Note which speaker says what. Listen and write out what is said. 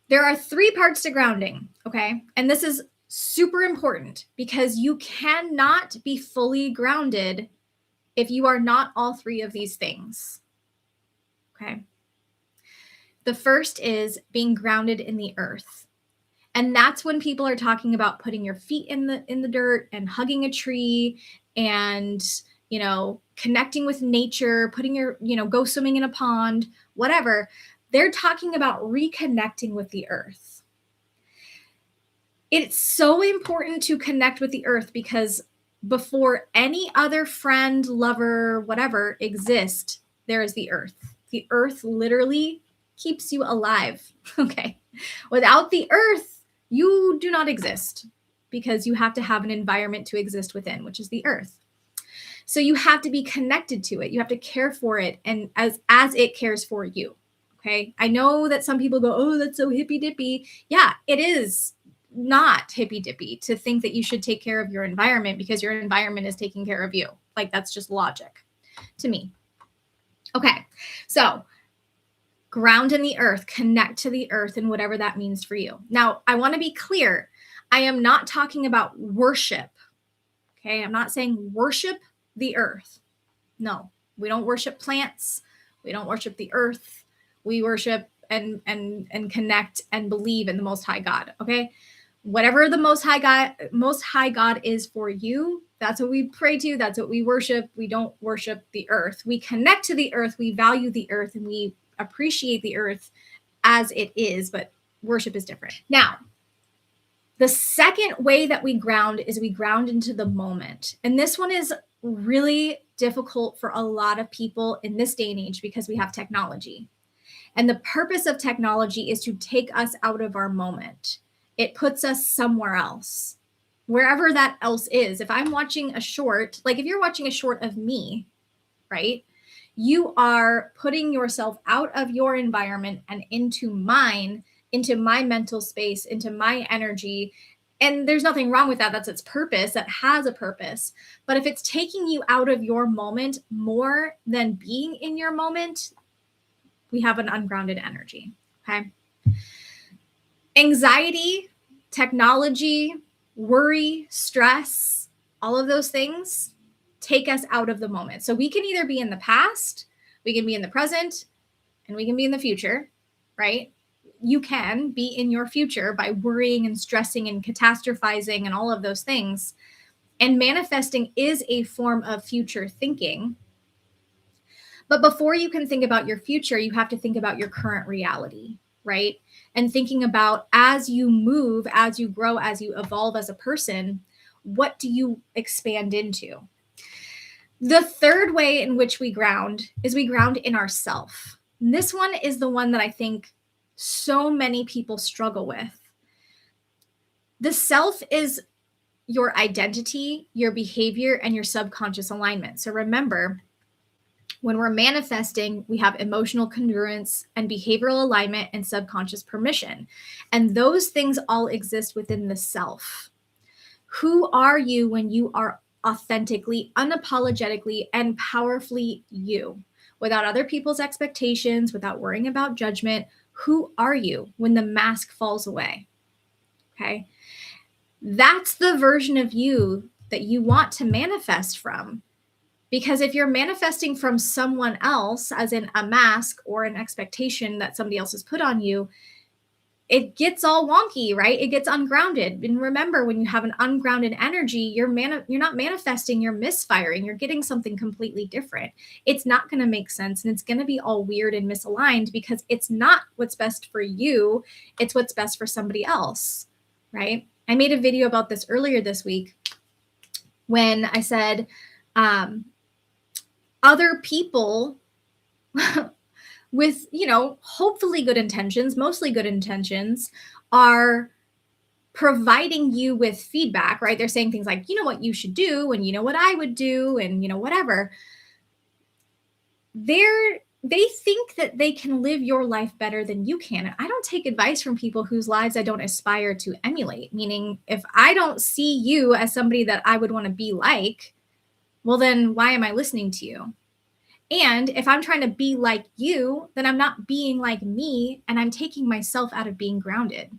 Speaker 1: There are 3 parts to grounding, okay? And this is super important because you cannot be fully grounded if you are not all 3 of these things, okay? The first is being grounded in the earth. And that's when people are talking about putting your feet in the dirt and hugging a tree and, connecting with nature, putting your, go swimming in a pond, whatever. They're talking about reconnecting with the earth. It's so important to connect with the earth because before any other friend, lover, whatever exists, there is the earth. The earth literally keeps you alive. Okay. Without the earth, you do not exist because you have to have an environment to exist within, which is the earth. So you have to be connected to it. You have to care for it and as it cares for you. Okay. I know that some people go, oh, that's so hippy dippy. Yeah, it is not hippy dippy to think that you should take care of your environment because your environment is taking care of you. Like that's just logic to me. Okay. So ground in the earth, connect to the earth and whatever that means for you. Now, I want to be clear. I am not talking about worship. Okay. I'm not saying worship the earth. No, we don't worship plants. We don't worship the earth. We worship and connect and believe in the Most High God. Okay. Whatever the Most High God is for you, that's what we pray to. That's what we worship. We don't worship the earth. We connect to the earth. We value the earth and we appreciate the earth as it is, but worship is different. Now, the second way that we ground is we ground into the moment. And this one is really difficult for a lot of people in this day and age because we have technology. And the purpose of technology is to take us out of our moment. It puts us somewhere else, wherever that else is. If I'm watching a short, like if you're watching a short of me, right? You are putting yourself out of your environment and into mine, into my mental space, into my energy. And there's nothing wrong with that. That's its purpose. That has a purpose. But if it's taking you out of your moment more than being in your moment, we have an ungrounded energy. Okay. Anxiety, technology, worry, stress, all of those things take us out of the moment. So we can either be in the past, we can be in the present, and we can be in the future, right? You can be in your future by worrying and stressing and catastrophizing and all of those things. And manifesting is a form of future thinking. But before you can think about your future, you have to think about your current reality, right? And thinking about as you move, as you grow, as you evolve as a person, what do you expand into? The third way in which we ground is we ground in ourself. This one is the one that I think so many people struggle with. The self is your identity, your behavior, and your subconscious alignment. So remember, when we're manifesting, we have emotional congruence and behavioral alignment and subconscious permission. And those things all exist within the self. Who are you when you are authentically, unapologetically, and powerfully you? Without other people's expectations, without worrying about judgment, who are you when the mask falls away? Okay. That's the version of you that you want to manifest from. Because if you're manifesting from someone else, as in a mask or an expectation that somebody else has put on you, it gets all wonky, right? It gets ungrounded. And remember, when you have an ungrounded energy, you're not manifesting, you're misfiring, you're getting something completely different. It's not going to make sense and it's going to be all weird and misaligned because it's not what's best for you. It's what's best for somebody else, right? I made a video about this earlier this week when I said, other people with, hopefully good intentions, mostly good intentions, are providing you with feedback, right? They're saying things like, you know what you should do, and you know what I would do, and whatever. They think that they can live your life better than you can. And I don't take advice from people whose lives I don't aspire to emulate. Meaning, if I don't see you as somebody that I would want to be like, well, then why am I listening to you? And if I'm trying to be like you, then I'm not being like me and I'm taking myself out of being grounded.